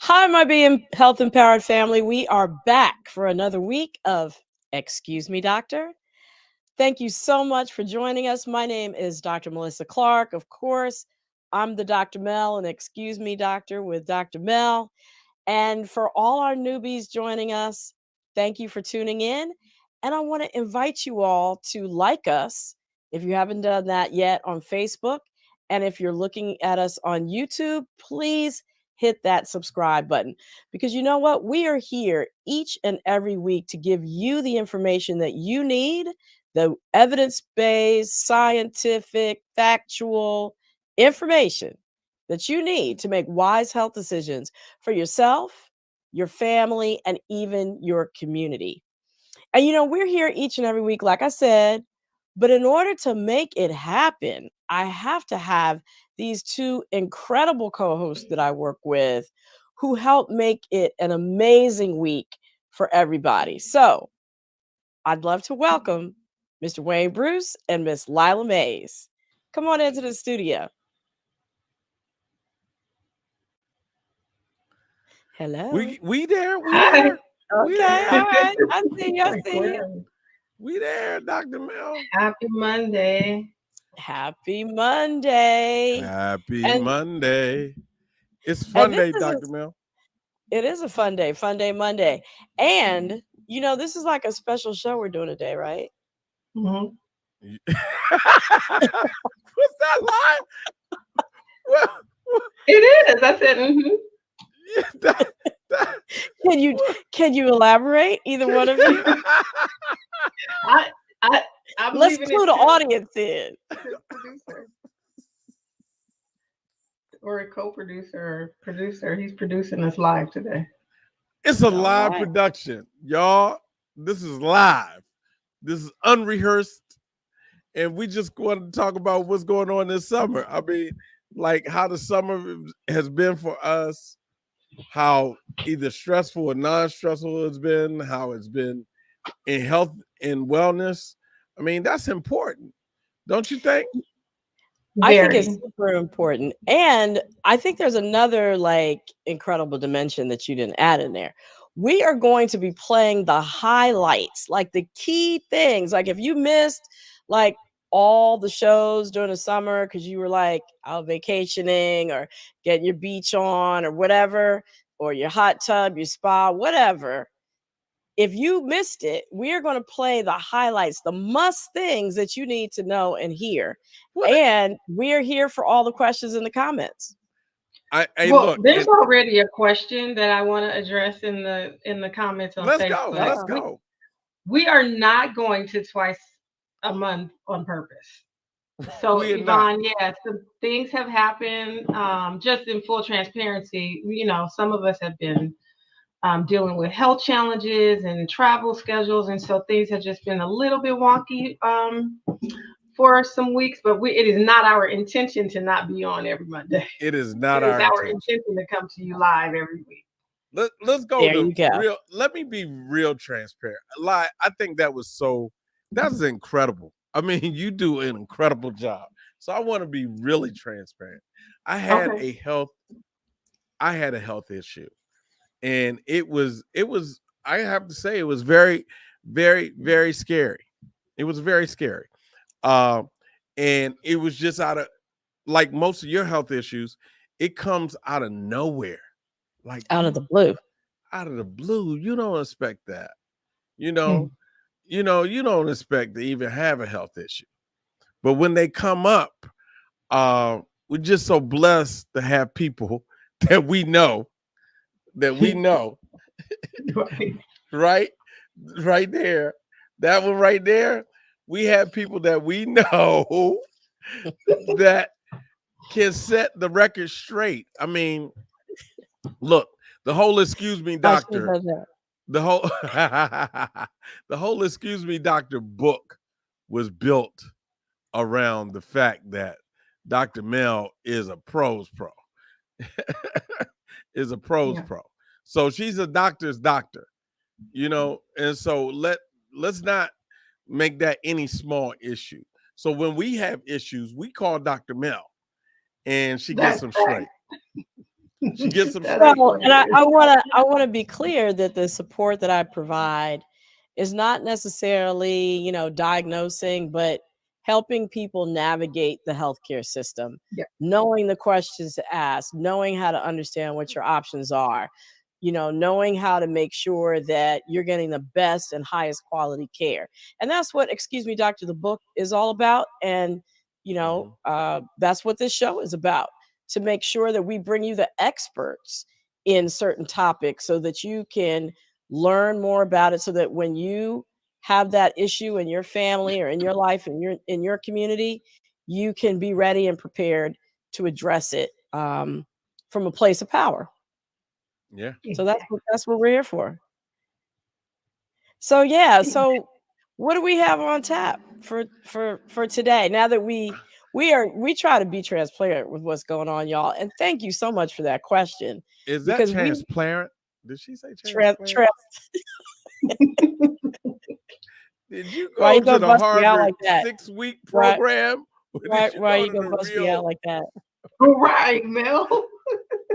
Hi, my being health empowered family. We are back for another week of Excuse Me, Doctor. Thank you so much for joining us. My name is Dr. Melissa Clark. Of course, I'm the Dr. Mel and Excuse Me, Doctor with Dr. Mel. And for all our newbies joining us, thank you for tuning in. And I want to invite you all to like us if you haven't done that yet on Facebook. And if you're looking at us on YouTube, please hit that subscribe button because you know what? We are here each and every week to give you the information that you need, the evidence based, scientific, factual information that you need to make wise health decisions for yourself, your family, and even your community. And we're here each and every week, like I said, but in order to make it happen, I have to have these two incredible co hosts that I work with who help make it an amazing week for everybody. So I'd love to welcome Mr. Wayne Bruce and Miss Lila Mays. Come on into the studio. Hello. We there. Okay, all We there. right. I see you. I see you. We there, Dr. Mel. Happy Monday. Happy Monday. Happy And Monday. It's and fun this day, is Dr. Mel. it is a fun day Monday. And this is like a special show we're doing today, right? Mhm. What's that line? Well, It is. I said, yeah, that- Can you elaborate, either one of you? I, I, I'm Let's leaving clue it the audience in. to the producer or a co-producer or producer. He's producing us live today. it's a All live right. production, y'all. This is live. This is unrehearsed. And we just want to talk about what's going on this summer. I mean, like how the summer has been for us, how either stressful or non-stressful it's been, how it's been in health and wellness. I mean, that's important, don't you think? I think it's Very. super important. And I think there's another like incredible dimension that you didn't add in there. We are going to be playing the highlights, like the key things. Like if you missed like all the shows during the summer because you were like out vacationing or getting your beach on or whatever, or your hot tub, your spa, whatever, if you missed it, we are going to play the highlights, the must things that you need to know and hear. What? And we're here for all the questions in the comments. I Well, look. there's already a question that I want to address in the comments on Let's go. Facebook. Let's Uh-oh. go. We are not going to twice a month on purpose. So We are not. Yvonne, yeah, some things have happened. Just in full transparency, some of us have been dealing with health challenges and travel schedules, and so things have just been a little bit wonky for some weeks. But it is not our intention to not be on every Monday. It is not It is our our intention. intention to come to you live every week. Let's go There to you go. real. Let me be real transparent. Lie. I think that's incredible. I mean, you do an incredible job. So I want to be really transparent. I had Okay. a health I had a health issue. And it was I have to say it was very, very, very scary. It was very scary. Um and it was just out of, like most of your health issues, it comes out of nowhere. Like Out of the blue. out of the blue. You don't expect that. You Hmm. know, you don't expect to even have a health issue. But when they come up, we're just so blessed to have people that we know, that we know, Right. right? Right there. That one right there. We have people that we know that can set the record straight. I mean, look, the whole excuse me, I should have doctor, done that. the whole the whole excuse me, doctor book was built around the fact that Dr. Mel is a pros pro. Is a pros Yeah. pro. So she's a doctor's doctor, and so let's not make that any small issue. So when we have issues, we call Dr. Mel and she gets That's them right. straight. She gets some That is sleep. Well, and I, hilarious. I wanna I wanna be clear that the support that I provide is not necessarily, diagnosing, but helping people navigate the healthcare system, Yeah. knowing the questions to ask, knowing how to understand what your options are, knowing how to make sure that you're getting the best and highest quality care. And that's what, excuse me, doctor, the book is all about. And, Mhm. that's what this show is about, to make sure that we bring you the experts in certain topics so that you can learn more about it, so that when you have that issue in your family or in your life, in your community, you can be ready and prepared to address it, from a place of power. Yeah. So that's what Exactly. we're here for. So yeah, so what do we have on tap for today? Now that we try to be transparent with what's going on, y'all. And thank you so much for that question, Is that because we transparent? Did she say trans transparent? trans Did you why go you to gonna the bust me out Harvard like that? 6-week Right, program? Or did you why go you to gonna the bust me out real? like that? Right, Mel.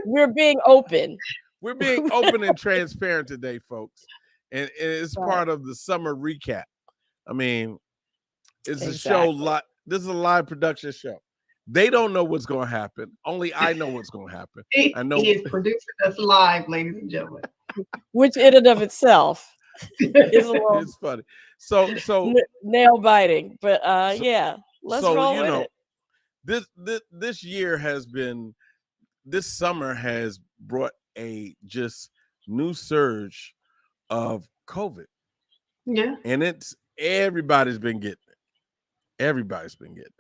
We're being open. We're being open and transparent today, folks. And it's Right, part of the summer recap. I mean, it's a show exactly. lot. This is a live production show. They don't know what's going to happen. Only I know what's going to happen. I He know is producing us live, ladies and gentlemen. Which in and of itself is a little it's funny. So nail biting, but so yeah, let's so roll you with know it. this year has been this summer has brought a just new surge of COVID, Yeah. and it's everybody's been getting it. Everybody's been getting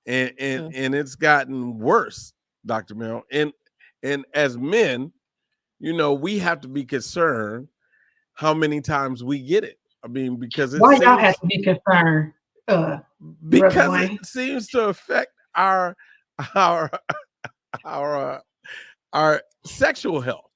it, Mm. and it's gotten worse, Dr. Mel. And as men, we have to be concerned how many times we get it. I mean, Why y'all have to be concerned, uh, Brother because it Wayne? seems to affect our our our sexual health,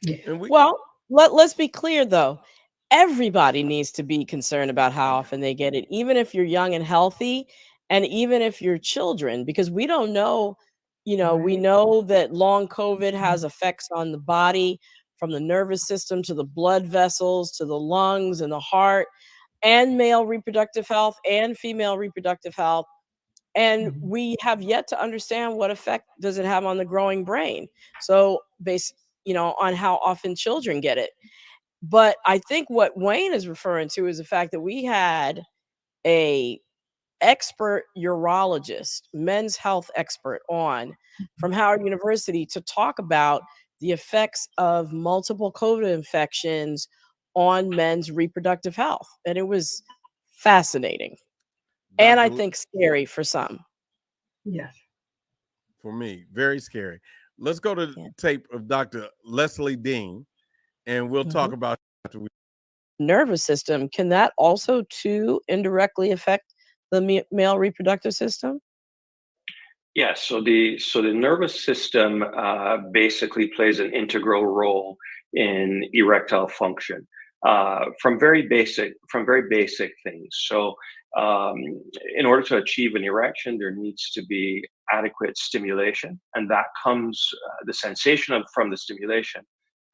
Yes. and we Well, let's be clear though. Everybody needs to be concerned about how often they get it, even if you're young and healthy, and even if you're children, because we don't know, we Right. know that long COVID has effects on the body, from the nervous system to the blood vessels to the lungs and the heart, and male reproductive health and female reproductive health. And Mhm. we have yet to understand what effect does it have on the growing brain. So based, on how often children get it. But I think what Wayne is referring to is the fact that we had a expert urologist, men's health expert on from Howard University to talk about the effects of multiple COVID infections on men's reproductive health. And it was fascinating, and I Dr. think scary for some. Yes. For me, very scary. Let's go to the Yeah. tape of Dr. Leslie Dean, and we'll talk Mhm. about after we. Nervous system, can that also too indirectly affect the male reproductive system? Yes, so the nervous system basically plays an integral role in erectile function from very basic things. So um, in order to achieve an erection, there needs to be adequate stimulation, and that comes the sensation of from the stimulation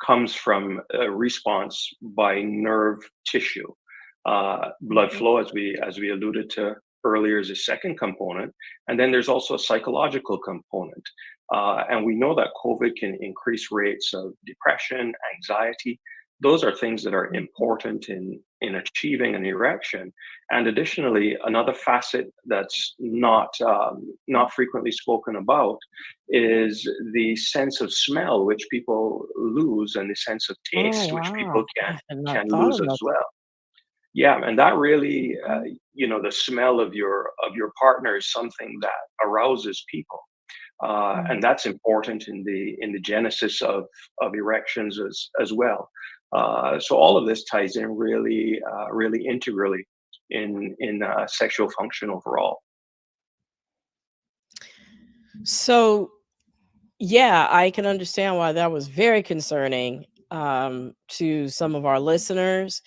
comes from a response by nerve tissue. Blood Mhm. flow, as we alluded to earlier, is a second component, and then there's also a psychological component. And we know that COVID can increase rates of depression, anxiety. Those are things that are Mhm. important in achieving an erection. And additionally, another facet that's not frequently spoken about is the sense of smell, which people lose, and the sense of Oh, taste, which people wow. I had not can thought lose about as well. Yeah, and that really, that. the smell of your partner is something that arouses people, Mhm. and that's important in the genesis of erections as well. So all of this ties in really integrally in sexual function overall. So, yeah, I can understand why that was very concerning, to some of our listeners.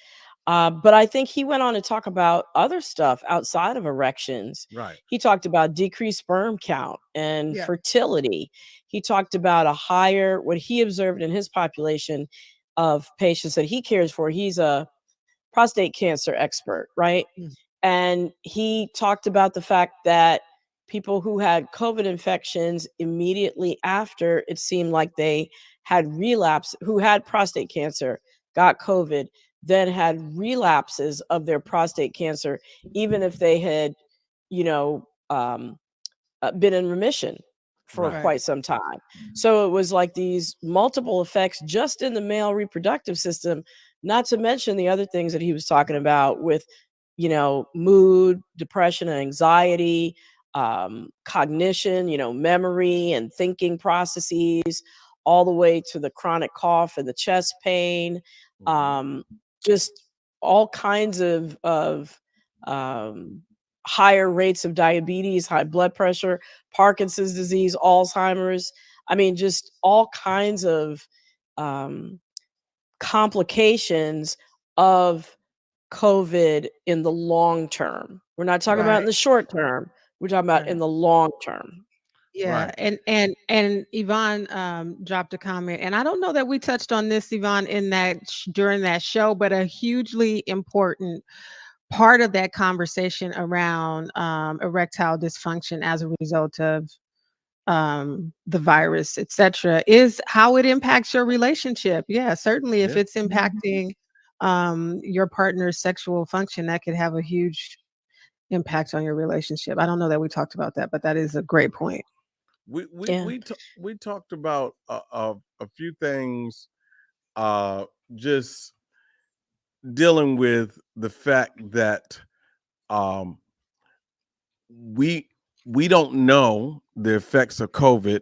But I think he went on to talk about other stuff outside of erections. Right. He talked about decreased sperm count and Yeah. fertility. He talked about a higher, what he observed in his population of patients that he cares for. He's a prostate cancer expert, right? Mm. And he talked about the fact that people who had COVID infections immediately after, it seemed like they had relapse, who had prostate cancer, got COVID, then had relapses of their prostate cancer, even if they had, you know, been in remission for Right. quite some time. So it was like these multiple effects just in the male reproductive system, not to mention the other things that he was talking about with, you know, mood, depression, and anxiety, cognition, you know, memory and thinking processes, all the way to the chronic cough and the chest pain, Mhm. just all kinds of um, higher rates of diabetes, high blood pressure, Parkinson's disease, Alzheimer's. I mean, just all kinds of um, complications of COVID in the long term. We're not talking about in Right. the short term. We're talking about in Right. the long term. Yeah, Right. and Yvonne dropped a comment, and I don't know that we touched on this, Yvonne, in that during that show, but a hugely important part of that conversation around erectile dysfunction as a result of the virus, etc., is how it impacts your relationship. Yeah, certainly, if Yeah. it's impacting your partner's sexual function, that could have a huge impact on your relationship. I don't know that we talked about that, but that is a great point. Yeah. We talked about a few things, uh, just dealing with the fact that um, we we don't know the effects of COVID,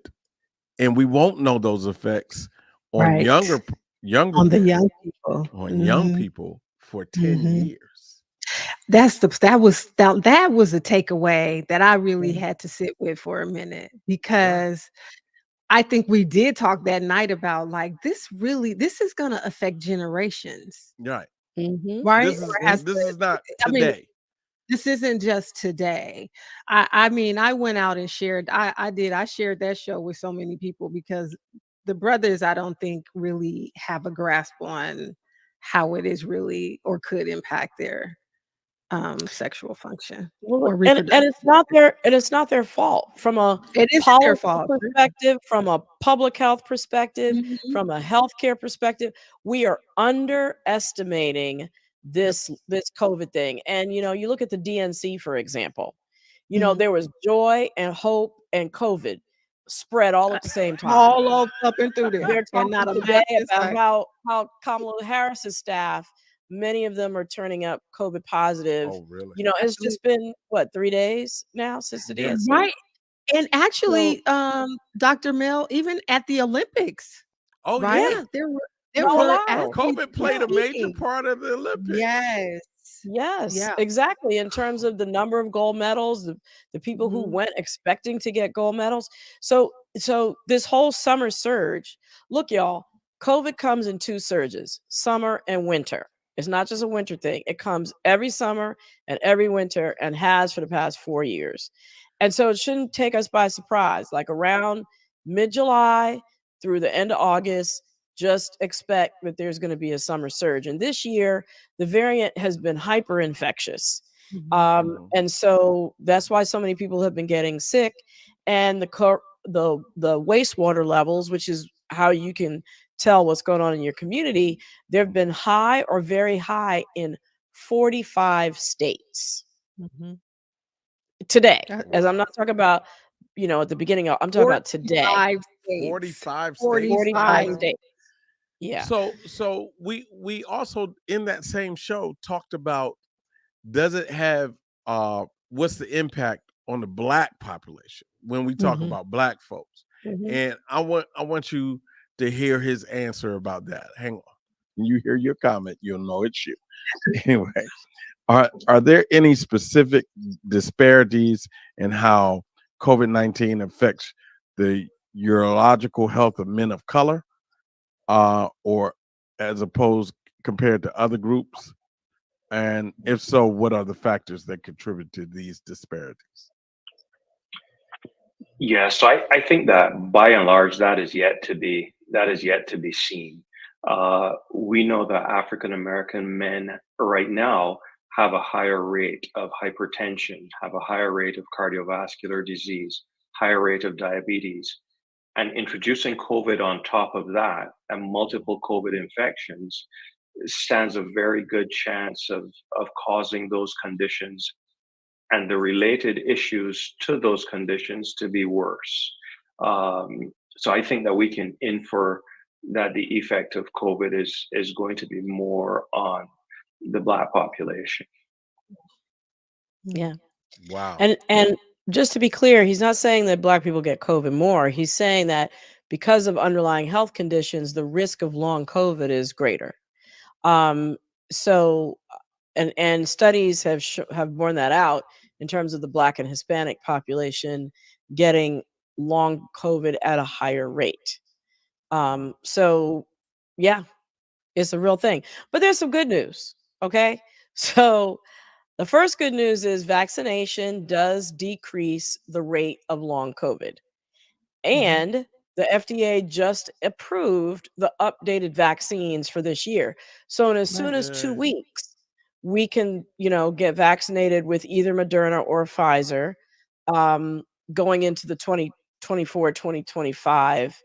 and we won't know those effects on Right. younger On the people, young people. on young people for 10 Mhm. years. That was a takeaway that I really Yeah. had to sit with for a minute, Right. because I think we did talk that night about, like, this is gonna affect generations, Right. Mhm. right? This Or is has this to, is not I mean, today. this isn't just today. I mean, I went out and shared, I shared that show with so many people, because the brothers, I don't think, really have a grasp on how it is really or could impact their sexual function Well, or and reproduction. it's not their fault from a It isn't their policy fault. perspective, from a public health perspective, Mhm. from a healthcare perspective. We are underestimating Yep. this COVID thing. And you know, you look at the DNC, for example. You know, Mhm. there was joy and hope and COVID spread all at the same time. All up and through there, They're and talking not a today mask in about sight. how Kamala Harris's staff, many of them are turning up COVID positive. Oh, really? You know, it's Absolutely. just been what, 3 days now since the Yeah. DNC? Right, and So, actually, Dr. Mel, even at the Olympics, Oh, right? yeah. yeah, There were Colorado. athletes COVID played a major competing. part of the Olympics. Yes. Yes, Yeah. exactly, in terms of the number of gold medals, the people who Mhm. went expecting to get gold medals. So this whole summer surge, look, y'all, COVID comes in 2 surges, summer and winter. It's not just a winter thing. It comes every summer and every winter and has for the past 4 years. And so it shouldn't take us by surprise. Like around mid-July through the end of August, just expect that there's going to be a summer surge. And this year, the variant has been hyper infectious. Mhm. Mhm. And so that's why so many people have been getting sick. And the wastewater levels, which is how you can tell what's going on in your community, they've been high or very high in 45 states Mhm. today. That As I'm Wow. not talking about, you know, at the beginning, I'm talking about today. 45 states. 45 states. 45 45. states. Yeah. So we also in that same show talked about, does it have what's the impact on the black population when we talk Mhm. about black folks? Mhm. And I want you to hear his answer about that. Hang on. When you hear your comment, you'll know it's you. Anyway, are there any specific disparities in how COVID-19 affects the urological health of men of color, or as opposed compared to other groups? And if so, what are the factors that contribute to these disparities? Yeah, so I think that by and large that is yet to be seen. We know that African American men right now have a higher rate of hypertension, have a higher rate of cardiovascular disease, higher rate of diabetes, and introducing COVID on top of that and multiple COVID infections stands a very good chance of causing those conditions and the related issues to those conditions to be worse. So I think that we can infer that the effect of COVID is going to be more on the Black population. Yeah. Wow. And just to be clear, he's not saying that Black people get COVID more. He's saying that because of underlying health conditions, the risk of long COVID is greater. Um, so, and studies have borne that out in terms of the Black and Hispanic population getting long COVID at a higher rate. So, yeah, it's a real thing. But there's some good news. Okay, so the first good news is vaccination does decrease the rate of long COVID. And the FDA just approved the updated vaccines for this year. So in as soon as 2 Yay. weeks, we can, get vaccinated with either Moderna or Pfizer, going into the 2024-2025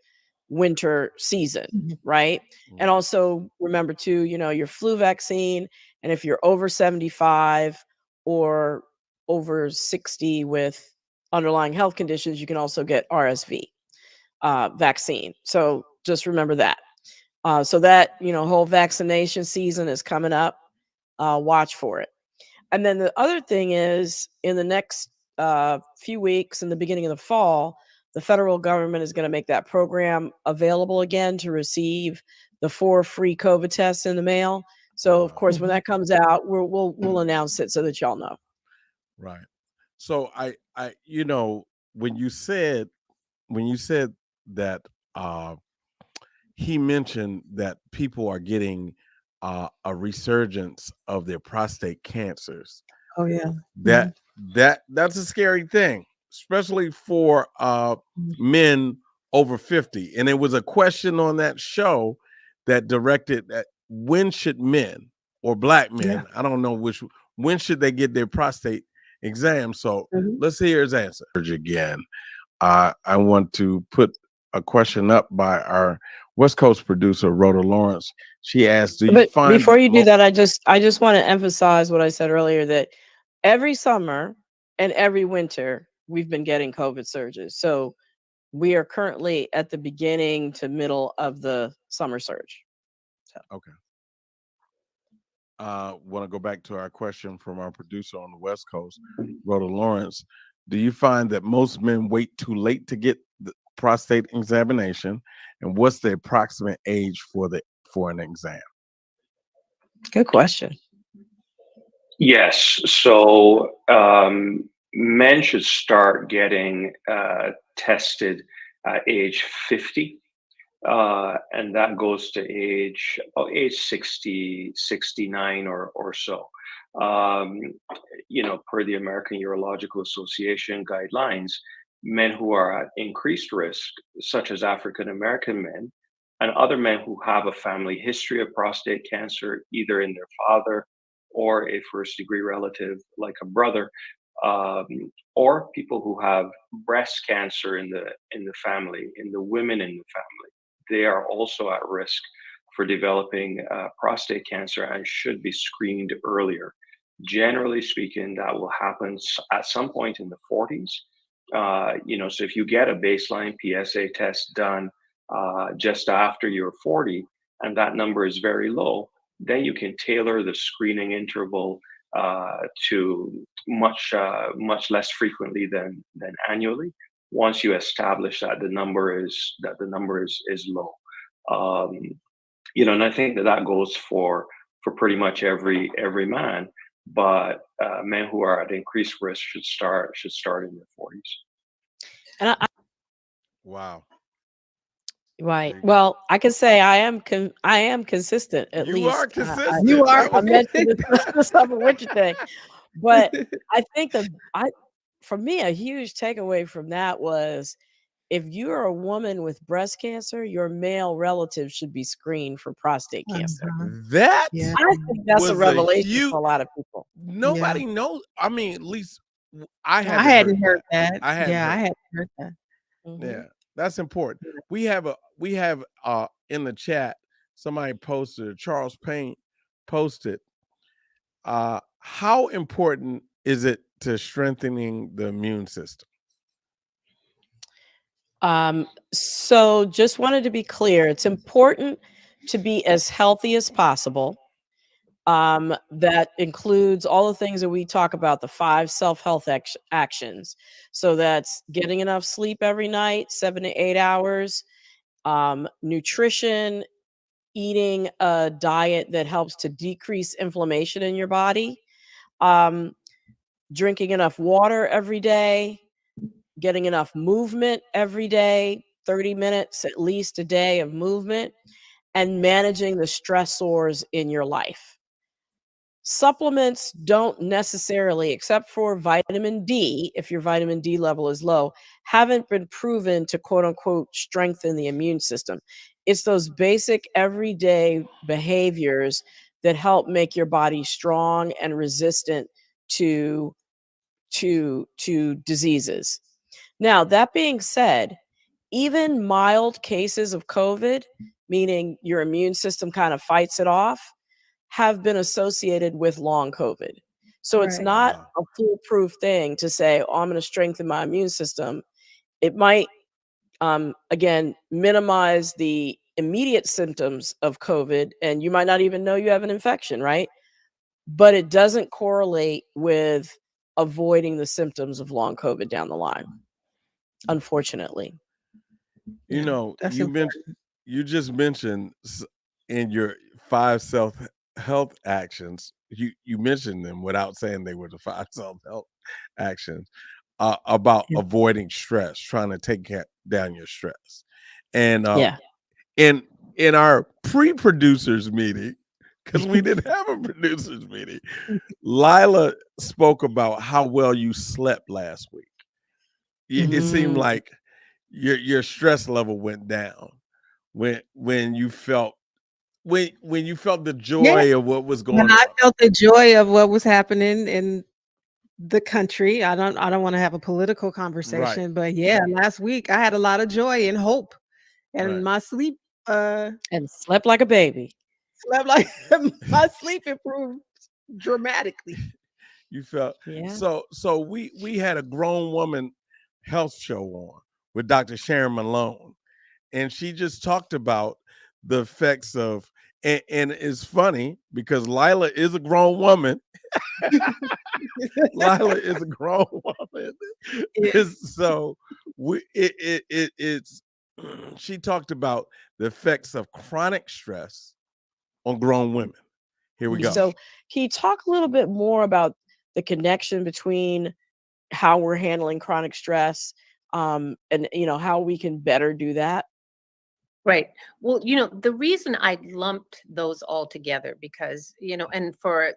winter season, Mhm. right? And Mhm. also remember too, your flu vaccine, and if you're over 75 or over 60 with underlying health conditions, you can also get RSV vaccine. So just remember that. So that whole vaccination season is coming up. Watch for it. And then the other thing is, in the next few weeks, in the beginning of the fall, the federal government is going to make that program available again to receive the 4 free COVID tests in the mail. So of Wow. course, when that comes out, we'll announce it so that y'all know. Right. So when you said that uh he mentioned that people are getting a resurgence of their prostate cancers. Oh yeah. That that's a scary thing, especially for Mhm. men over 50. And it was a question on that show that directed at when should men or Black Yeah. men, I don't know when should they get their prostate exam. So Mhm. let's hear his answer again. I want to put a question up by our West Coast producer, Rhoda Lawrence. She asked, "Do you But find before that you do that, I just want to emphasize what I said earlier, that every summer and every winter we've been getting COVID surges. So we are currently at the beginning to middle of the summer surge. So okay?" Want to go back to our question from our producer on the West Coast, Rhoda Lawrence. Do you find that most men wait too late to get the prostate examination, and what's the approximate age for an exam? good question. Yes, so men should start getting tested at age 50. And that goes to age 60, 69 or so. Um, per the American Urological Association guidelines, men who are at increased risk, such as African American men, and other men who have a family history of prostate cancer, either in their father or a first degree relative, like a brother, um, or people who have breast cancer in the family, in the women in the family, they are also at risk for developing prostate cancer and should be screened earlier. Generally speaking, that will happen at some point in the 40s. So if you get a baseline PSA test done just after you're 40, and that number is very low, then you can tailor the screening interval to much less frequently than annually, once you establish that the number is low. um, and I think that goes for pretty much every man, but men who are at increased risk should start in their 40s. And Wow. Right. There you go. Well, I can say I am consistent at You are least. You consistent. are. That I was mentioned the summer winter thing, but I think I for me a huge takeaway from that was if you're a woman with breast cancer, your male relatives should be screened for prostate cancer. Uh-huh. that Yeah. I think that's a was a revelation huge. for a lot of people. Yeah. Nobody knows. I mean, at least I I haven't heard hadn't heard that. that. I hadn't Yeah, I heard hadn't that. heard that. Mhm. Yeah, that's important. We have in the chat somebody posted, Charles Payne posted, how important is it to strengthening the immune system? So just wanted to be clear, it's important to be as healthy as possible. That includes all the things that we talk about, the 5 self-health actions. So that's getting enough sleep every night, 7 to 8 hours, nutrition, eating a diet that helps to decrease inflammation in your body, um, drinking enough water every day, getting enough movement every day, 30 minutes at least a day of movement, and managing the stressors in your life. Supplements don't necessarily, except for vitamin D, if your vitamin D level is low, haven't been proven to quote unquote strengthen the immune system. It's those basic everyday behaviors that help make your body strong and resistant to to diseases. Now, that being said, even mild cases of COVID, meaning your immune system kind of fights it off, have been associated with long COVID. So it's Right. not Wow. a foolproof thing to say, oh, I'm going to strengthen my immune system. It might, again, minimize the immediate symptoms of COVID, and you might not even know you have an infection, right? But it doesn't correlate with avoiding the symptoms of long COVID down the line, unfortunately. You Yeah. know, That's important. you just mentioned in your 5 self health actions, you mentioned them without saying they were the 5 self health actions, about Yeah. avoiding stress, trying to take down your stress. And Yeah. in in our pre-producers meeting, because we didn't have a producers meeting, Lila spoke about how well you slept last week. It seemed Mm. like your stress level went down when you felt when you felt the Yeah. joy of what was When going I on. felt the joy of what was happening in the country, I don't wanna have a political Right, conversation, but yeah, last week I had a lot of joy and hope, and right. my sleep, uh, And slept like a baby. slept like my sleep improved dramatically. You felt Yeah. so we had a grown woman health show on with Dr. Sharon Malone, and she just talked about the effects of and it's funny because Lila is a grown woman. Lila is a grown woman. Yeah. So it's she talked about the effects of chronic stress on grown women. Here we go. So, can you talk a little bit more about the connection between how we're handling chronic stress, and how we can better do that? Right. Well, the reason I lumped those all together because, and for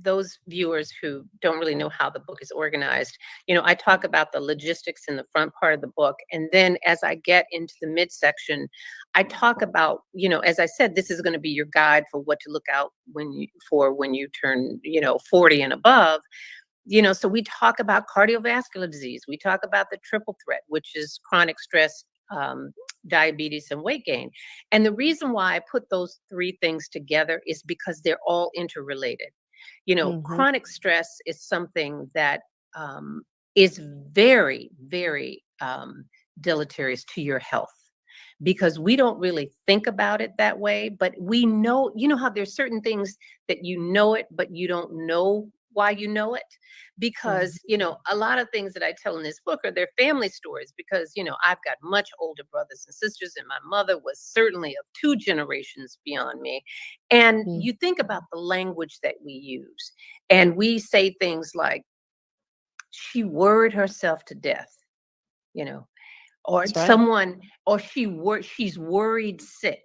those viewers who don't really know how the book is organized, I talk about the logistics in the front part of the book. And then as I get into the midsection, I talk about, as I said, this is going to be your guide for what to look out when you turn, 40 and above. So we talk about cardiovascular disease. We talk about the triple threat, which is chronic stress, diabetes, and weight gain. And the reason why I put those three things together is because they're all interrelated. Mhm. Chronic stress is something that is very, very deleterious to your health because we don't really think about it that way. But we know, how there's certain things that you know it, but you don't know why you know it. Mhm. Because, a lot of things that I tell in this book are their family stories because, I've got much older brothers and sisters, and my mother was certainly of two generations beyond me. And Mm. you think about the language that we use, and we say things like, she worried herself to death, you know, or That's right. someone, or she's worried sick.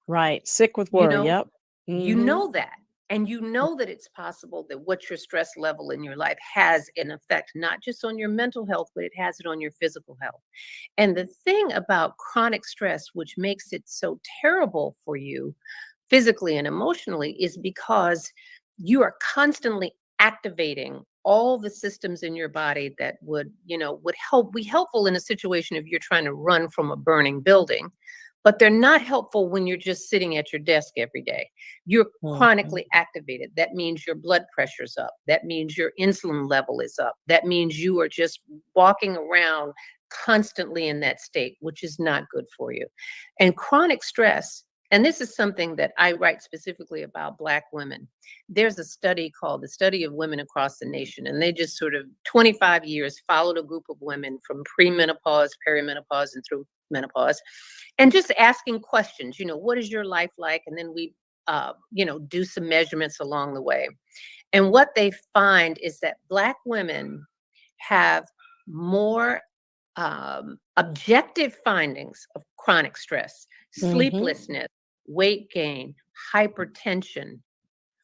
Right. Sick with You worry. know, Yep. you Mm-hmm. know that. And you know that it's possible that what your stress level in your life has an effect, not just on your mental health, but it has it on your physical health. And the thing about chronic stress, which makes it so terrible for you physically and emotionally, is because you are constantly activating all the systems in your body that would, would be helpful in a situation if you're trying to run from a burning building, but they're not helpful when you're just sitting at your desk every day. You're Mm-hmm. chronically activated. That means your blood pressure's up. That means your insulin level is up. That means you are just walking around constantly in that state, which is not good for you. And chronic stress, and this is something that I write specifically about Black women. There's a study called the Study of Women Across the Nation, and they just sort of 25 years followed a group of women from premenopause, perimenopause, and through menopause, and just asking questions, what is your life like? And then we, do some measurements along the way. And what they find is that Black women have more objective findings of chronic stress, Mm-hmm. sleeplessness, weight gain, hypertension.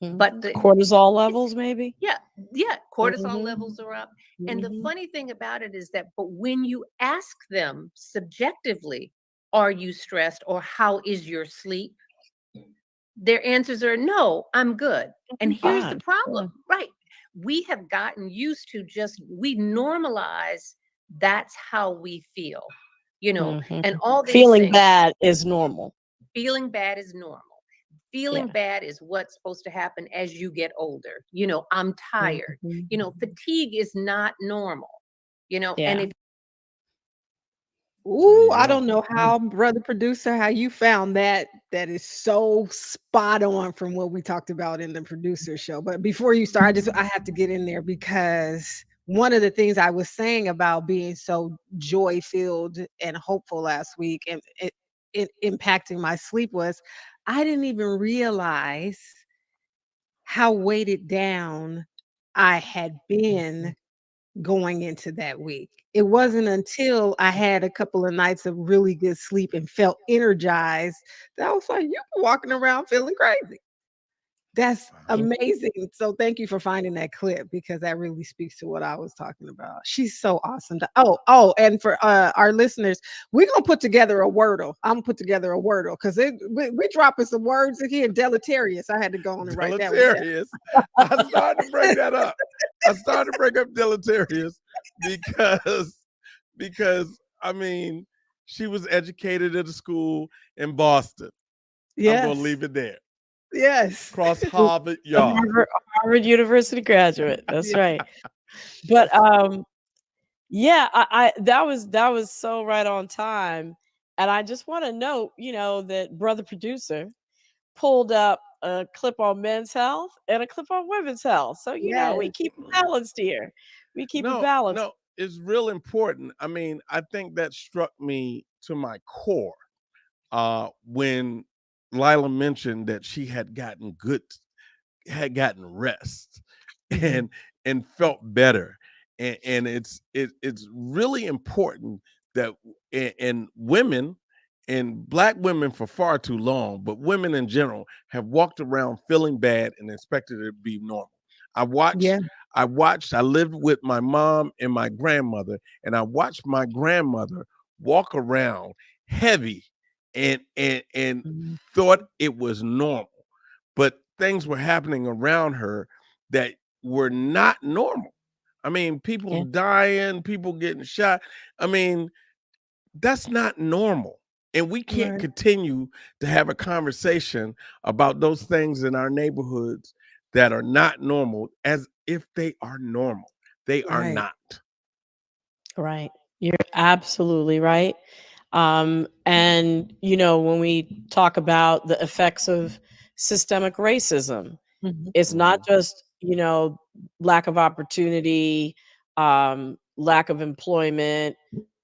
But Mm-hmm. Cortisol levels, maybe. yeah, cortisol Mm-hmm. levels are up. And the Mm-hmm. funny thing about it is that, but when you ask them subjectively, are you stressed or how is your sleep? Their answers are no, I'm good. And here's the Fine. Yeah. problem, right? We have gotten used to we normalize that's how we feel, Mm-hmm. and all these Feeling things. bad is normal. Feeling bad is normal. Feeling Yeah. bad is what's supposed to happen as you get older. I'm tired. Mm-hmm. Fatigue is not normal, and Yeah. if There Ooh, you I go. don't know how, brother producer, how you found that. That is so spot on from what we talked about in the producer show. But before you start, I have to get in there because one of the things I was saying about being so joy filled and hopeful last week and it impacting my sleep was I didn't even realize how weighted down I had been going into that week. It wasn't until I had a couple of nights of really good sleep and felt energized that I was like, "You walking around feeling crazy." That's Wow. amazing. So thank you for finding that clip because that really speaks to what I was talking about. She's so awesome. And for our listeners, we're gonna put together a wordle. I'm gonna put together a wordle because we're dropping some words in here. Deleterious. I had to go on and write that one down. Deleterious. I started to bring that up. I started to bring up deleterious because I mean, she was educated at a school in Boston. I'm gonna Yes. leave it there. Yes. Cross Harvard A Yard. Harvard University graduate. That's Yeah. right. But yeah, I that was so right on time. And I just want to note, that brother producer pulled up a clip on men's health and a clip on women's health. So, we Yes. keep it balanced here. We keep it No, balanced. no, it's real important. I mean, I think that struck me to my core when Lila mentioned that she had gotten rest Mhm. and felt better. And it's really important that and women and Black women for far too long, but women in general have walked around feeling bad and expected it to be normal. I watched Yeah. I lived with my mom and my grandmother, and I watched my grandmother walk around heavy and Mhm. thought it was normal. But things were happening around her that were not normal. I mean, people Yeah. dying, people getting shot. I mean, that's not normal. And we can't Right. continue to have a conversation about those things in our neighborhoods that are not normal as if they are normal. They are Right. not. Right. You're absolutely right. And, when we talk about the effects of systemic racism, Mhm. it's not Mhm. just, lack of opportunity, lack of employment,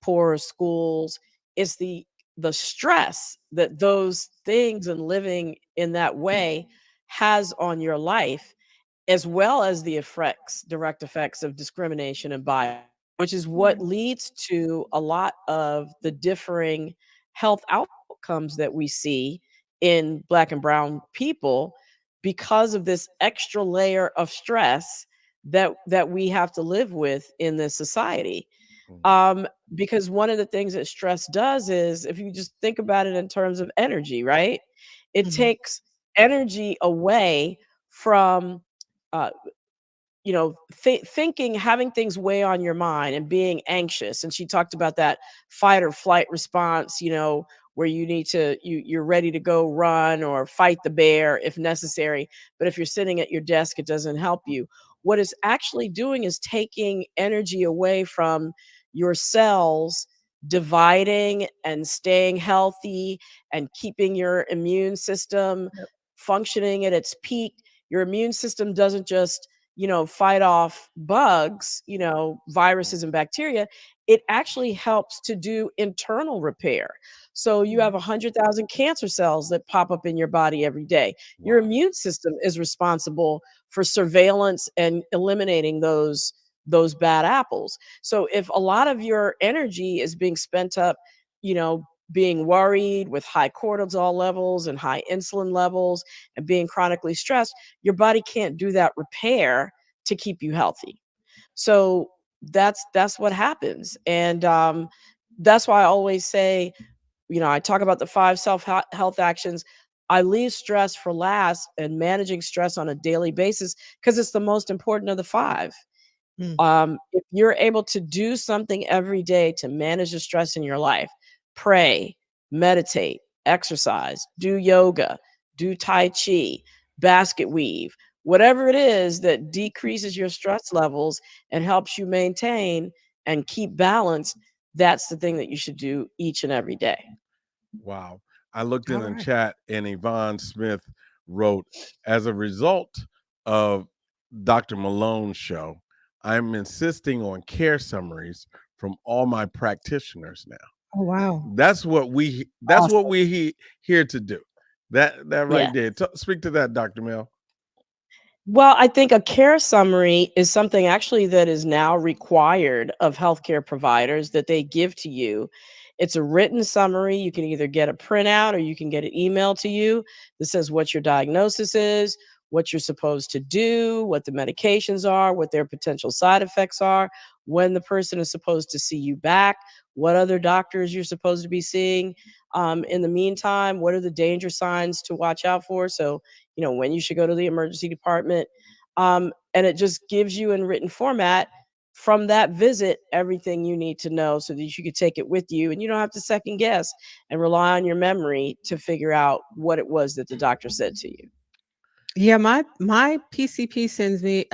poorer schools. It's the stress that those things and living in that way has on your life, as well as the direct effects of discrimination and bias. which is what leads to a lot of the differing health outcomes that we see in Black and brown people because of this extra layer of stress that we have to live with in this society. Mhm. um, because one of the things that stress does is, if you just think about it in terms of energy, right? It Mhm. takes energy away from uh, thinking, having things weigh on your mind and being anxious. And she talked about that fight or flight response, where you need to, you're ready to go run or fight the bear if necessary. But if you're sitting at your desk, it doesn't help you. What it's actually doing is taking energy away from your cells, dividing and staying healthy and keeping your immune system Yep. functioning at its peak. Your immune system doesn't just fight off bugs, viruses and bacteria. It actually helps to do internal repair. So you have Mhm. 100,000 cancer cells that pop up in your body every day. Your Wow. immune system is responsible for surveillance and eliminating those bad apples. So if a lot of your energy is being spent up, you know, being worried with high cortisol levels and high insulin levels and being chronically stressed, your body can't do that repair to keep you healthy. So that's what happens. And that's why I always say, I talk about the five health actions. I leave stress for last, and managing stress on a daily basis, because it's the most important of the five. Mm. If you're able to do something every day to manage the stress in your life, pray, meditate, exercise, do yoga, do Tai Chi, basket weave, whatever it is that decreases your stress levels and helps you maintain and keep balance, that's the thing that you should do each and every day. Wow. I looked in All the right. chat and Yvonne Smith wrote, as a result of Dr. Malone's show, I'm insisting on care summaries from all my practitioners now. Oh, wow. Awesome. Here to do. That Yeah. right there. Speak to that, Dr. Mel. Well, I think a care summary is something actually that is now required of healthcare providers that they give to you. It's a written summary. You can either get a printout or you can get an email to you that says what your diagnosis is, what you're supposed to do, what the medications are, what their potential side effects are, when the person is supposed to see you back, what other doctors you're supposed to be seeing. In the meantime, what are the danger signs to watch out for? So, when you should go to the emergency department. And it just gives you in written format from that visit everything you need to know so that you could take it with you and you don't have to second guess and rely on your memory to figure out what it was that the doctor said to you. Yeah, my PCP sends me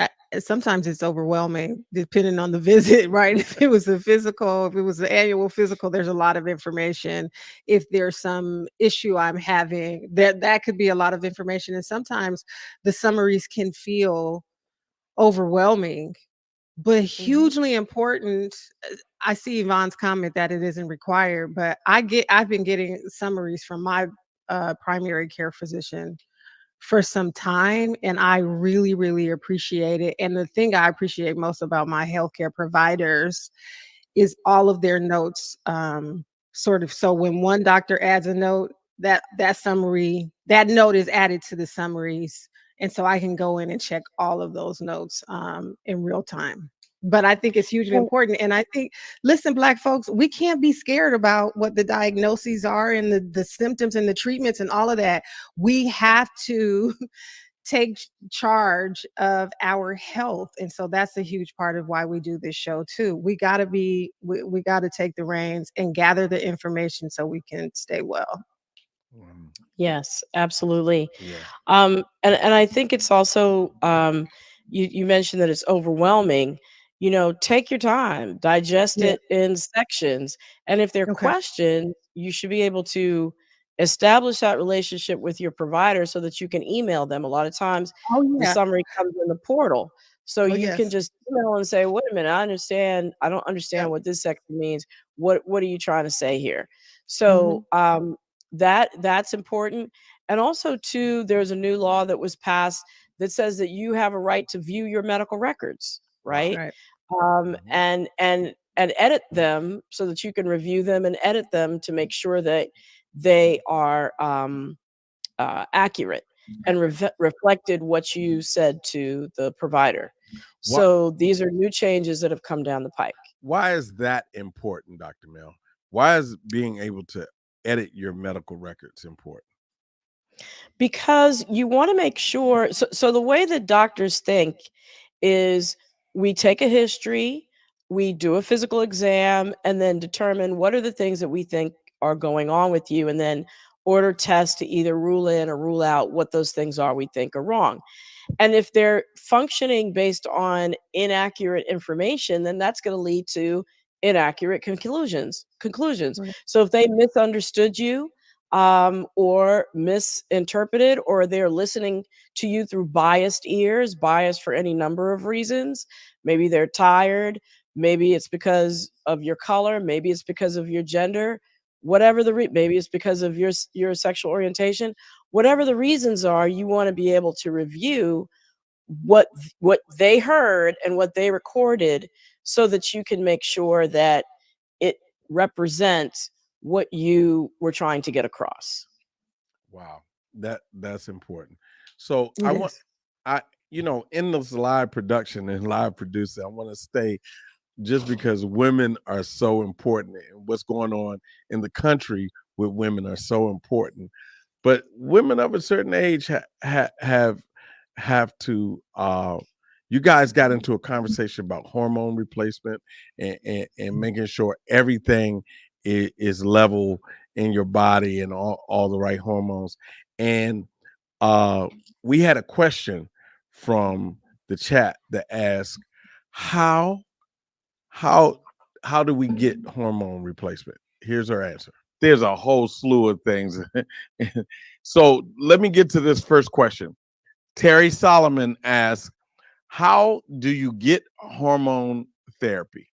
sometimes it's overwhelming depending on the visit, right? If it was a physical, if it was an annual physical, there's a lot of information. If there's some issue I'm having, that could be a lot of information. And sometimes the summaries can feel overwhelming, but Mhm. hugely important. I see Yvonne's comment that it isn't required, but I've been getting summaries from my primary care physician for some time, and I really, really appreciate it. And the thing I appreciate most about my healthcare providers is all of their notes. Sort of, so when one doctor adds a note, that summary, that note is added to the summaries, and so I can go in and check all of those notes in real time. But I think it's hugely Well, important. And I think, listen, Black folks, we can't be scared about what the diagnoses are and the symptoms and the treatments and all of that. We have to take charge of our health. And so that's a huge part of why we do this show too. We got to take the reins and gather the information so we can stay well. Mm, yes, absolutely. yeah. And I think it's also, you mentioned that it's overwhelming. Take your time, digest Yeah. it in sections, and if there are Okay. questions, you should be able to establish that relationship with your provider so that you can email them. A lot of times, Oh the yeah. summary comes in the portal, so Oh you can yes. just email and say, "Wait a minute, I don't understand Yep. what this section means. What are you trying to say here?" Hmm. So that's important. And also, too, there's a new law that was passed that says that you have a right to view your medical records, Wow. right? Right. and edit them so that you can review them and edit them to make sure that they are accurate and reflected what you said to the provider. Why, So these are new changes that have come down the pike. why is that important, Dr. Mel? Why is being able to edit your medical records important? Because you want to make sure, so the way that doctors think is we take a history, we do a physical exam, and then determine what are the things that we think are going on with you, and then order tests to either rule in or rule out what those things are we think are wrong. And if they're functioning based on inaccurate information, then that's going to lead to inaccurate conclusions. Right. So if they misunderstood you, or misinterpreted, or they're listening to you through biased ears, biased for any number of reasons, maybe they're tired, maybe it's because of your color, maybe it's because of your gender, whatever maybe it's because of your sexual orientation, whatever the reasons are, you want to be able to review what they heard and what they recorded so that you can make sure that it represents what you were trying to get across. Wow, that's important. So I It want, is. I in this live production and live producing, I want to stay just because women are so important and what's going on in the country with women are so important. But women of a certain age have to. You guys got into a conversation about hormone replacement and making sure everything is level in your body and all the right hormones. And uh, we had a question from the chat that asked, how how how do we get hormone replacement? Here's our answer. There's a whole slew of things. So let me get to this first question. Terry Solomon asks, how do you get hormone therapy?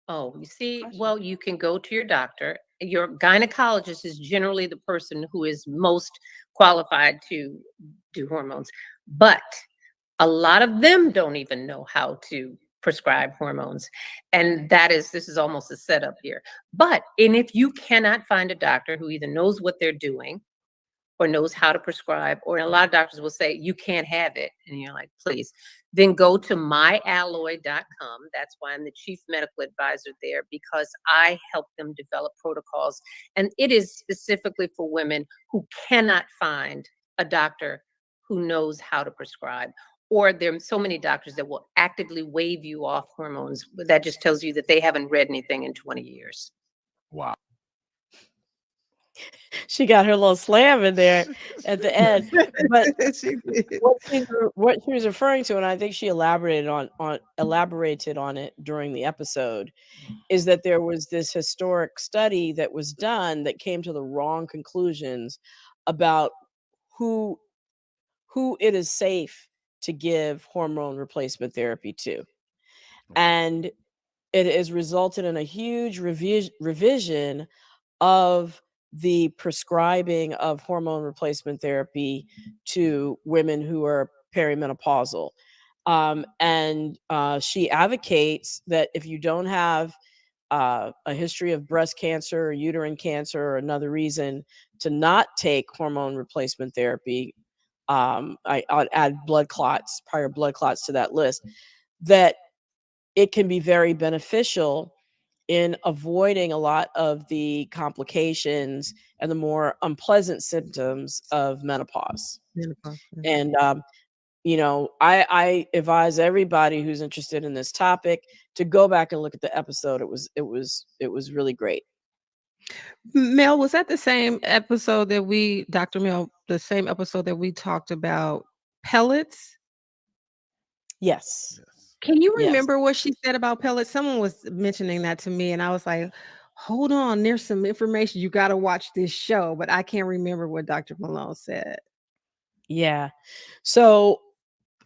Oh, you see, well, you can go to your doctor. Your gynecologist is generally the person who is most qualified to do hormones, but a lot of them don't even know how to prescribe hormones. And this is almost a setup here. And if you cannot find a doctor who either knows what they're doing or knows how to prescribe, or a lot of doctors will say, you can't have it. And you're like, please, then go to myalloy.com. That's why I'm the chief medical advisor there, because I help them develop protocols. And it is specifically for women who cannot find a doctor who knows how to prescribe. Or there are so many doctors that will actively waive you off hormones. That just tells you that they haven't read anything in 20 years. Wow. She got her little slam in there at the end. But She did. what she was referring to, and I think she elaborated on it during the episode, is that there was this historic study that was done that came to the wrong conclusions about who who it is safe to give hormone replacement therapy to. And it has resulted in a huge revision of the prescribing of hormone replacement therapy to women who are perimenopausal. And she advocates that if you don't have a history of breast cancer or uterine cancer or another reason to not take hormone replacement therapy, I'll add prior blood clots to that list, that it can be very beneficial in avoiding a lot of the complications and the more unpleasant symptoms of menopause. Menopause, yeah. And I advise everybody who's interested in this topic to go back and look at the episode. It was really great. Mel, was that the same episode that Dr. Mel, the same episode that we talked about pellets? Yes. Yes. Can you Yes. remember what she said about pellets? Someone was mentioning that to me, and I was like, hold on, there's some information. You got to watch this show, but I can't remember what Dr. Malone said. Yeah. So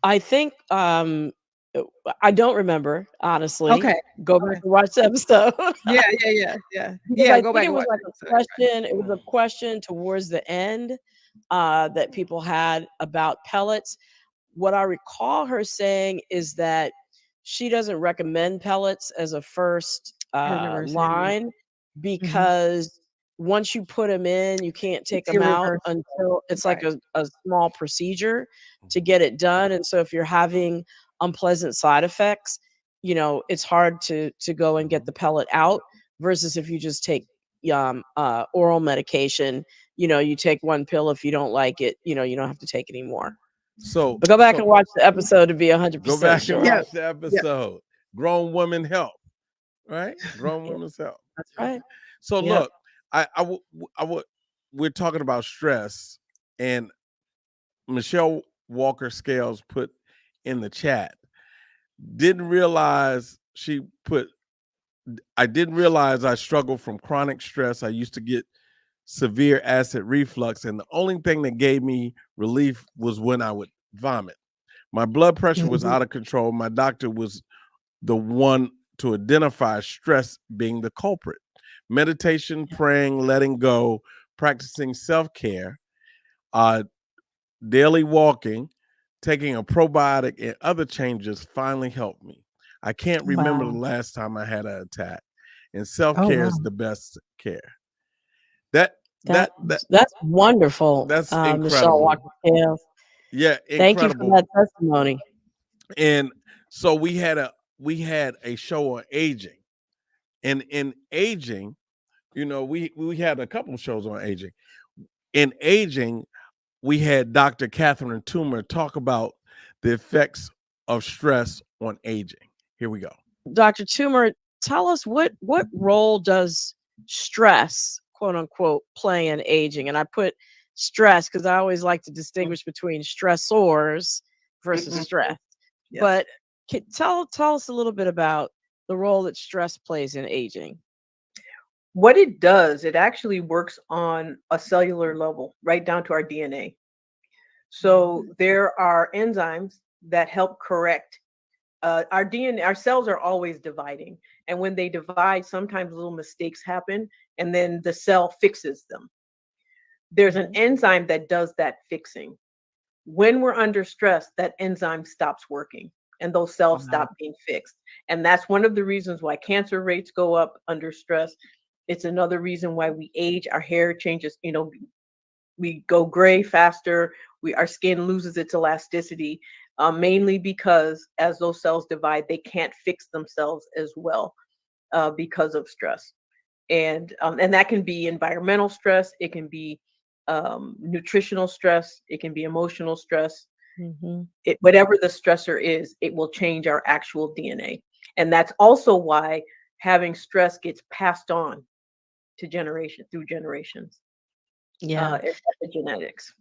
I think I don't remember, honestly. Okay. Go back Okay. and watch the episode. Yeah. Because Yeah, I go think back it and was watch like the a episode. question. It was a question towards the end that people had about pellets. What I recall her saying is that she doesn't recommend pellets as a first line because once you put them in, you can't take It's them out irreversible. until it's like Right. a small procedure to get it done. And so if you're having unpleasant side effects, it's hard to go and get the pellet out versus if you just take oral medication. You take one pill. If you don't like it, you don't have to take any more. So, But go back and watch the episode to be go 100% back and sure. watch the episode. Grown women help, right? Grown Yeah. women's help. That's right. So Yep. look, we're talking about stress, and Michelle Walker Scales put in the chat. I didn't realize I struggled from chronic stress. I used to get severe acid reflux, and the only thing that gave me relief was when I would vomit. My blood pressure was out of control. My doctor was the one to identify stress being the culprit. Meditation, praying, letting go, practicing self-care, daily walking, taking a probiotic, and other changes finally helped me. I can't remember the last time I had an attack, and self-care is the best care. That's wonderful. That's Michelle incredible. Walker Scales. Yeah, Thank you for incredible. that testimony. And so we had a show on aging, and in aging, we had a couple shows on aging. In aging, we had Dr. Catherine Toomer talk about the effects of stress on aging. Here we go. Dr. Toomer, tell us what role does stress, quote unquote, play in aging? And I put stress because I always like to distinguish between stressors versus stress. Yes. But tell us a little bit about the role that stress plays in aging. What it does, it actually works on a cellular level, right down to our DNA. So there are enzymes that help correct our DNA. Our cells are always dividing, and when they divide, sometimes little mistakes happen, and then the cell fixes them. There's an enzyme that does that fixing. When we're under stress, that enzyme stops working, and those cells stop being fixed. And that's one of the reasons why cancer rates go up under stress. It's another reason why we age. Our hair changes. We go gray faster. Our skin loses its elasticity, mainly because as those cells divide, they can't fix themselves as well because of stress. And that can be environmental stress. It can be nutritional stress. It can be emotional stress. Whatever the stressor is, it will change our actual DNA. And that's also why having stress gets passed on to through generations. Yeah. Epigenetics.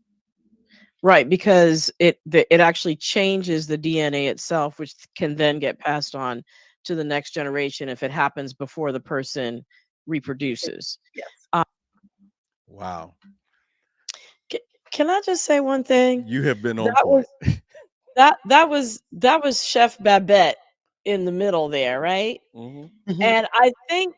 Right, because it actually changes the DNA itself, which can then get passed on to the next generation if it happens before the person reproduces. Yes. Wow. Can I just say one thing? You have been on point. That was Chef Babette in the middle there, right? And I think,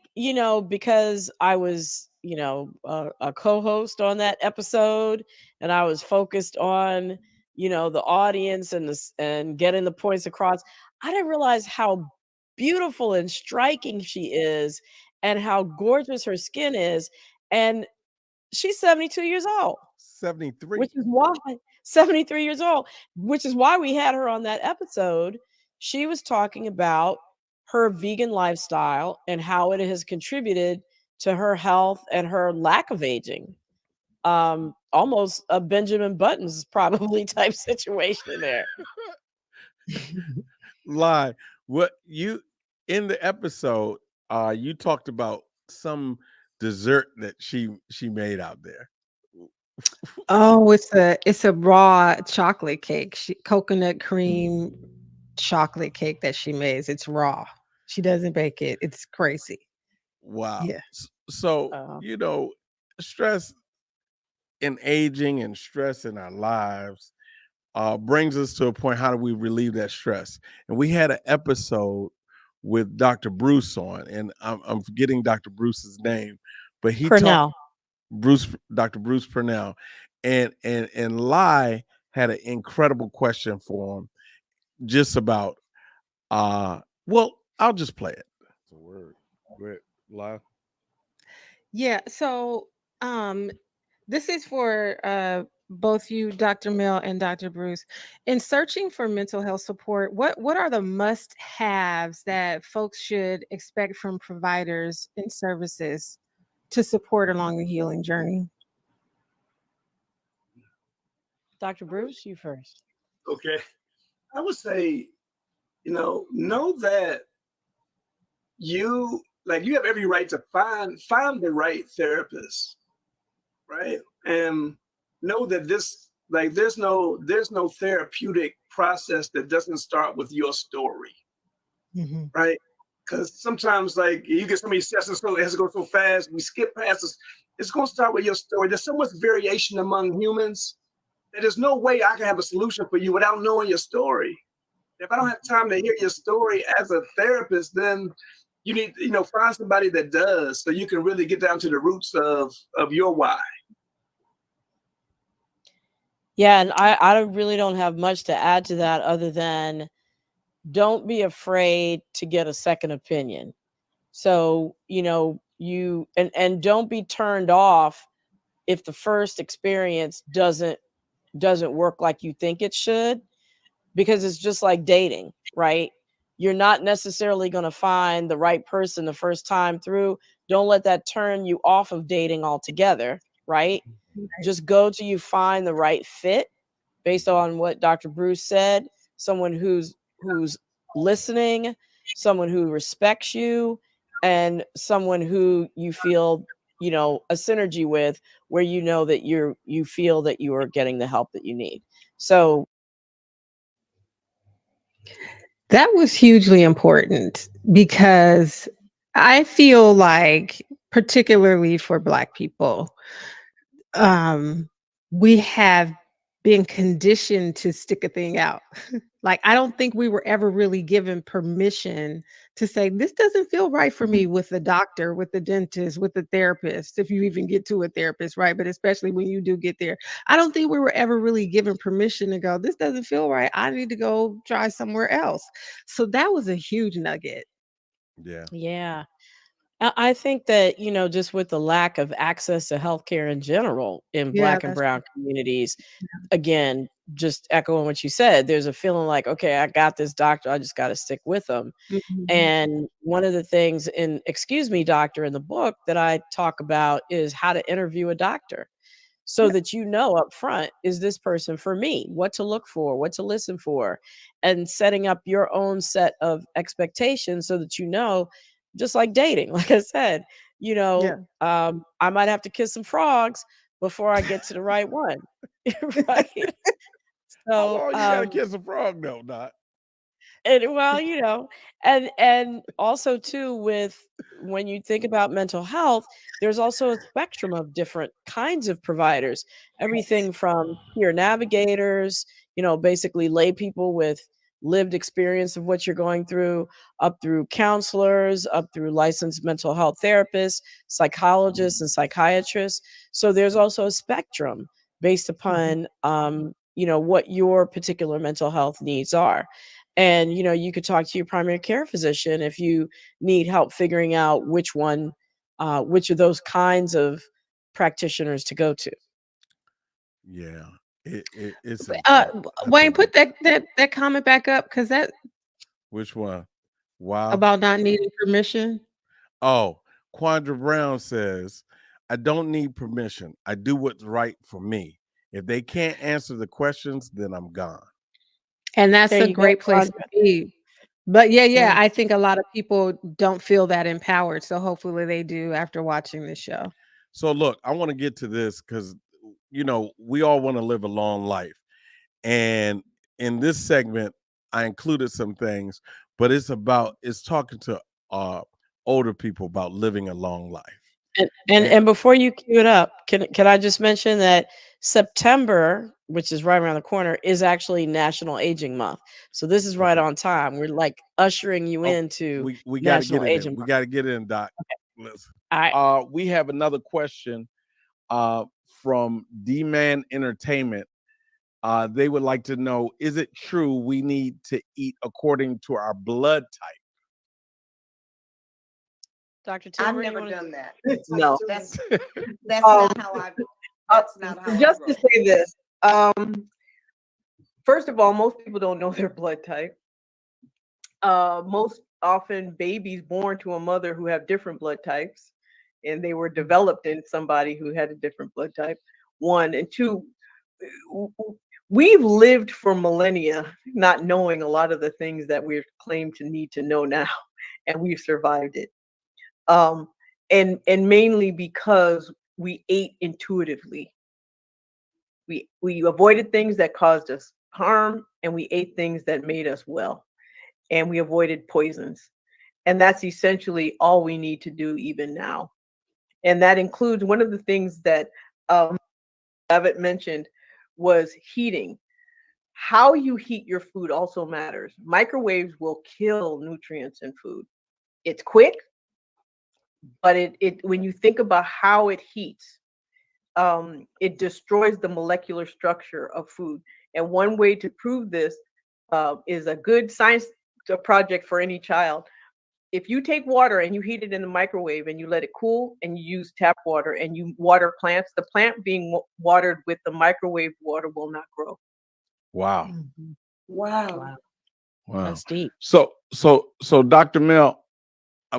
because I was, a co-host on that episode, and I was focused on, the audience and getting the points across, I didn't realize how beautiful and striking she is and how gorgeous her skin is. And she's 72 years old. 73. Which is why 73 years old, which is why we had her on that episode. She was talking about her vegan lifestyle and how it has contributed to her health and her lack of aging. Almost a Benjamin Buttons probably type situation there. Lie. What you in the episode, you talked about some dessert that she made out there. Oh, it's a raw chocolate cake. Coconut cream chocolate cake that she makes. It's raw. She doesn't bake it. It's crazy. Wow. Yeah. So, stress in aging and stress in our lives brings us to a point. How do we relieve that stress? And we had an episode with Dr. Bruce on, and I'm forgetting Dr. Bruce's name, but he talked Dr. Bruce Purnell, and Lai had an incredible question for him, just about Well, I'll just play it. It's a word. Go ahead, live. Yeah. So this is for both you, Dr. Mill and Dr. Bruce. In searching for mental health support, what are the must-haves that folks should expect from providers and services to support along the healing journey? Dr. Bruce, you first. Okay. I would say, know that you have every right to find the right therapist, right? And know that there's no therapeutic process that doesn't start with your story, right? Because sometimes like you get so many sessions, so it has to go so fast, we skip past this. It's going to start with your story. There's so much variation among humans that there's no way I can have a solution for you without knowing your story. If I don't have time to hear your story as a therapist, then you need, find somebody that does, so you can really get down to the roots of your why. Yeah, and I really don't have much to add to that other than don't be afraid to get a second opinion. So, and don't be turned off if the first experience doesn't work like you think it should, because it's just like dating, right? You're not necessarily going to find the right person the first time through. Don't let that turn you off of dating altogether, right? Just go till you find the right fit based on what Dr. Bruce said, someone who's listening, someone who respects you, and someone who you feel, a synergy with, where you know that you feel that you are getting the help that you need. So That was hugely important because I feel like, particularly for Black people, um, we have been conditioned to stick a thing out. Like, I don't think we were ever really given permission to say, this doesn't feel right for me with the doctor, with the dentist, with the therapist, if you even get to a therapist, right? But especially when you do get there, I don't think we were ever really given permission to go, this doesn't feel right. I need to go try somewhere else. So that was a huge nugget. Yeah. yeah, I think that, just with the lack of access to healthcare in general in Yeah, Black and that's brown communities, again, just echoing what you said, there's a feeling like, okay, I got this doctor, I just got to stick with them. Mhm. And one of the things in Excuse Me, Doctor, in the book that I talk about is how to interview a doctor, so Yeah. that you know up front, is this person for me? What to look for, what to listen for, and setting up your own set of expectations so that just like dating, like I said, Yeah. I might have to kiss some frogs before I get to the right one. Right? How So, long you gotta kiss a frog though, Not? and well, and also too, with when you think about mental health, there's also a spectrum of different kinds of providers. Everything from peer navigators, basically lay people with lived experience of what you're going through, up through counselors, up through licensed mental health therapists, psychologists, and psychiatrists. So there's also a spectrum based Mhm. upon what your particular mental health needs are. And you could talk to your primary care physician if you need help figuring out which of those kinds of practitioners to go to. Yeah. It's Uh, important. I Wayne, think put that comment back up, because that which one? Wow. about not needing permission. Oh, Quandra Brown says, I don't need permission. I do what's right for me. If they can't answer the questions, then I'm gone. And that's There a you go, great place to Sandra. be. But yeah, Yeah. I think a lot of people don't feel that empowered. So hopefully they do after watching this show. So look, I want to get to this because we all want to live a long life. And in this segment, I included some things, but it's talking to older people about living a long life. And And before you cue it up, can I just mention that September, which is right around the corner, is actually National Aging Month. So this is right okay. on time. We're like ushering you Oh, into we got to get National it in. Aging We Month. got to get it in, Doc. Listen. All right. We have another question from D-Man Entertainment. They would like to know, is it true we need to eat according to our blood type? Dr. I've Timber, you never want to? done that. No. That's Um, not how I. uh, That's not how just I to roll. say this, first of all, most people don't know their blood type. Most often, babies born to a mother who have different blood types, and they were developed in somebody who had a different blood type. One and two, we've lived for millennia not knowing a lot of the things that we're claimed to need to know now, and we've survived it. And mainly because we ate intuitively. We avoided things that caused us harm, and we ate things that made us well, and we avoided poisons. And that's essentially all we need to do even now. And that includes one of the things that Levitt mentioned was heating. How you heat your food also matters. Microwaves will kill nutrients in food. It's quick, but it when you think about how it heats, it destroys the molecular structure of food. And one way to prove this is a good science project for any child. If you take water and you heat it in the microwave and you let it cool and you use tap water and you water plants, the plant being watered with the microwave water will not grow. Wow. Mhm. Wow. Wow. That's deep. So Dr. Mel,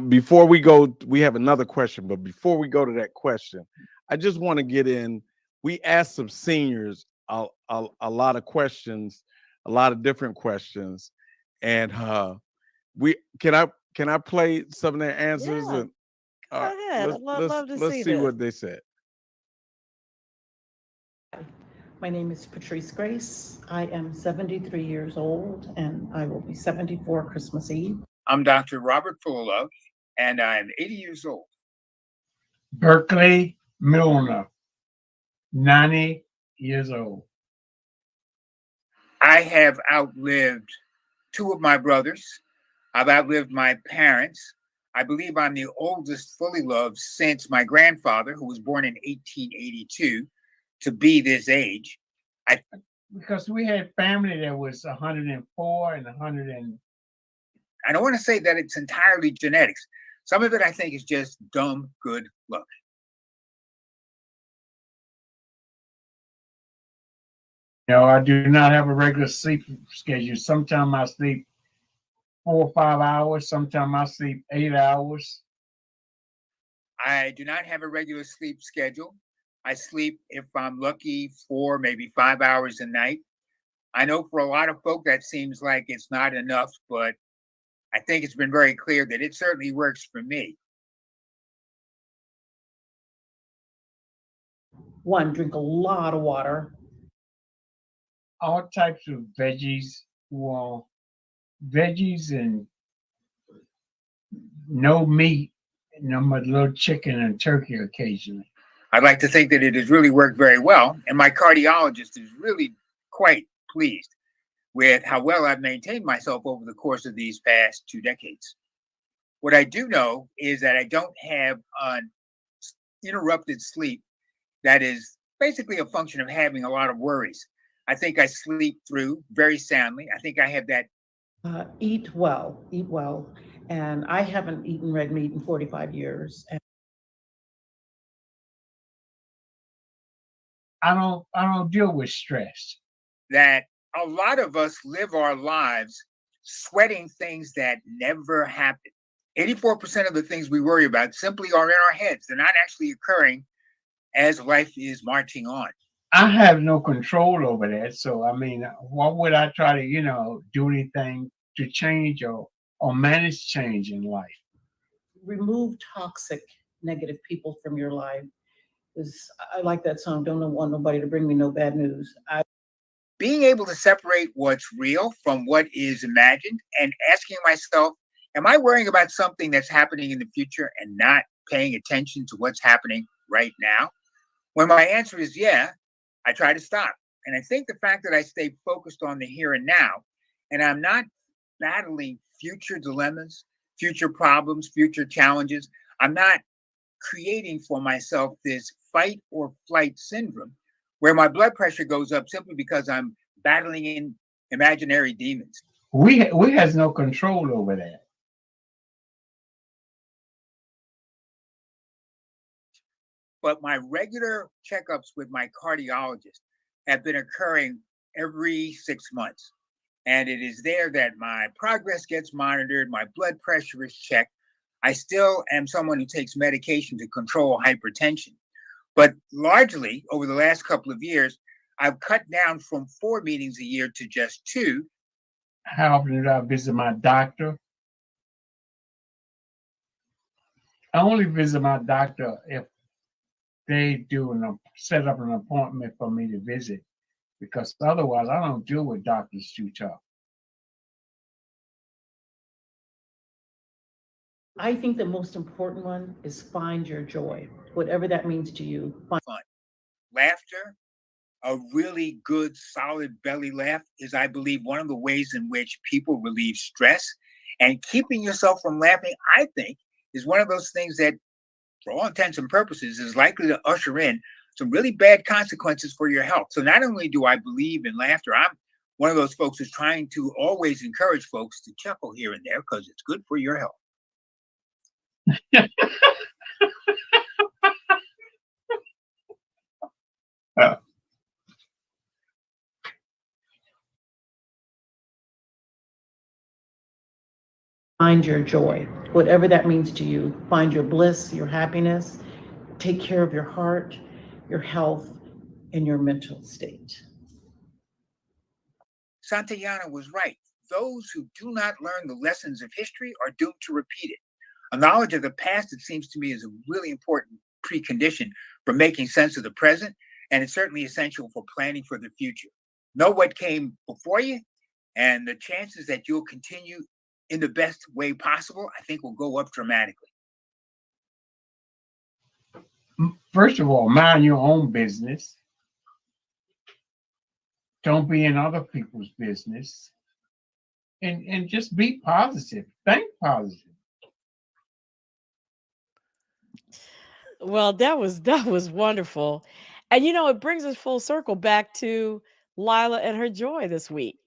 before we go, we have another question, but before we go to that question, I just want to get in. We asked some seniors a lot of questions, a lot of different questions, and we can I play some of their answers? Yeah. And Go ahead. I'd love to let's see see this. what they said. My name is Patrice Grace. I am 73 years old and I will be 74 Christmas Eve. I'm Dr. Robert Fullilove and I'm 80 years old. Berkeley Milner, 90 years old. I have outlived two of my brothers. I've outlived my parents. I believe I'm the oldest Fullilove since my grandfather, who was born in 1882, to be this age. Because we had family that was 104 and 100 and... I don't want to say that it's entirely genetics. Some of it I think is just dumb good luck. You know, I do not have a regular sleep schedule. Sometimes I sleep 4 or 5 hours. Sometimes I sleep 8 hours. I do not have a regular sleep schedule. I sleep, if I'm lucky, 4, maybe 5 hours a night. I know for a lot of folk that seems like it's not enough, but I think it's been very clear that it certainly works for me. 1, drink a lot of water. All types of veggies. Well, veggies and no meat, no but little chicken and turkey occasionally. I'd like to think that it has really worked very well, and my cardiologist is really quite pleased with how well I've maintained myself over the course of these past 2 decades. What I do know is that I don't have an interrupted sleep that is basically a function of having a lot of worries. I think I sleep through very soundly. I think I have that. Eat well, and I haven't eaten red meat in 45 years. I don't deal with stress. That a lot of us live our lives sweating things that never happen. 84% of the things we worry about simply are in our heads. They're not actually occurring as life is marching on. I have no control over that. So, I mean, why would I try to, do anything to change or manage change in life? Remove toxic, negative people from your life. I like that song, Don't Want Nobody to Bring Me No Bad News. Being able to separate what's real from what is imagined and asking myself, am I worrying about something that's happening in the future and not paying attention to what's happening right now? When my answer is yeah, I try to stop. And I think the fact that I stay focused on the here and now, and I'm not battling future dilemmas, future problems, future challenges, I'm not creating for myself this fight or flight syndrome, where my blood pressure goes up simply because I'm battling in imaginary demons. We has no control over that. But my regular checkups with my cardiologist have been occurring every 6 months. And it is there that my progress gets monitored, my blood pressure is checked. I still am someone who takes medication to control hypertension. But largely over the last couple of years, I've cut down from 4 meetings a year to just 2. How often do I visit my doctor? I only visit my doctor if they set up an appointment for me to visit, because otherwise I don't deal with doctors too tough. I think the most important one is find your joy, whatever that means to you. Fun, laughter, a really good, solid belly laugh is, I believe, one of the ways in which people relieve stress. And keeping yourself from laughing, I think, is one of those things that, for all intents and purposes, is likely to usher in some really bad consequences for your health. So not only do I believe in laughter, I'm one of those folks who's trying to always encourage folks to chuckle here and there because it's good for your health. Find your joy, whatever that means to you. Find your bliss, your happiness. Take care of your heart, your health, and your mental state. Santayana was right. Those who do not learn the lessons of history are doomed to repeat it. A knowledge of the past, it seems to me, is a really important precondition for making sense of the present, and it's certainly essential for planning for the future. Know what came before you, and the chances that you'll continue in the best way possible, I think, will go up dramatically. First of all, mind your own business. Don't be in other people's business. And just be positive. Think positive. Well, that was wonderful. And it brings us full circle back to Lila and her joy this week.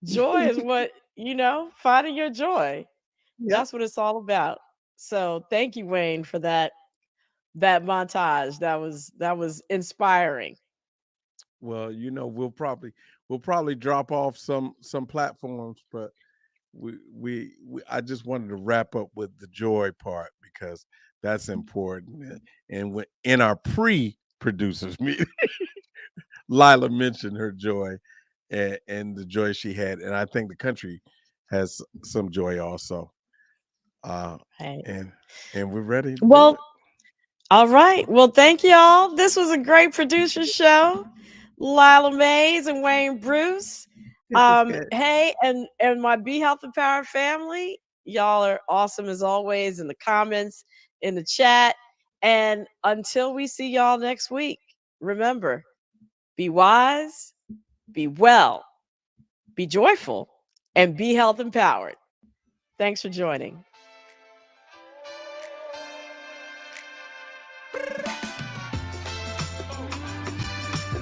Joy is what, finding your joy. Yep. That's what it's all about. So thank you, Wayne, for that montage. That was inspiring. Well, we'll probably drop off some platforms, but we I just wanted to wrap up with the joy part because that's important. And when in our pre-producers meeting, Lila mentioned her joy and the joy she had, and I think the country has some joy also. Hey. And we're ready to do Well, it. all right. Well, thank y'all. This was a great producer show. Lila Mays and Wayne Bruce. This was good. Hey, and my Be Health Empowered family, y'all are awesome as always in the comments, in the chat. And until we see y'all next week, remember, be wise, be well, be joyful, and be health empowered. Thanks for joining.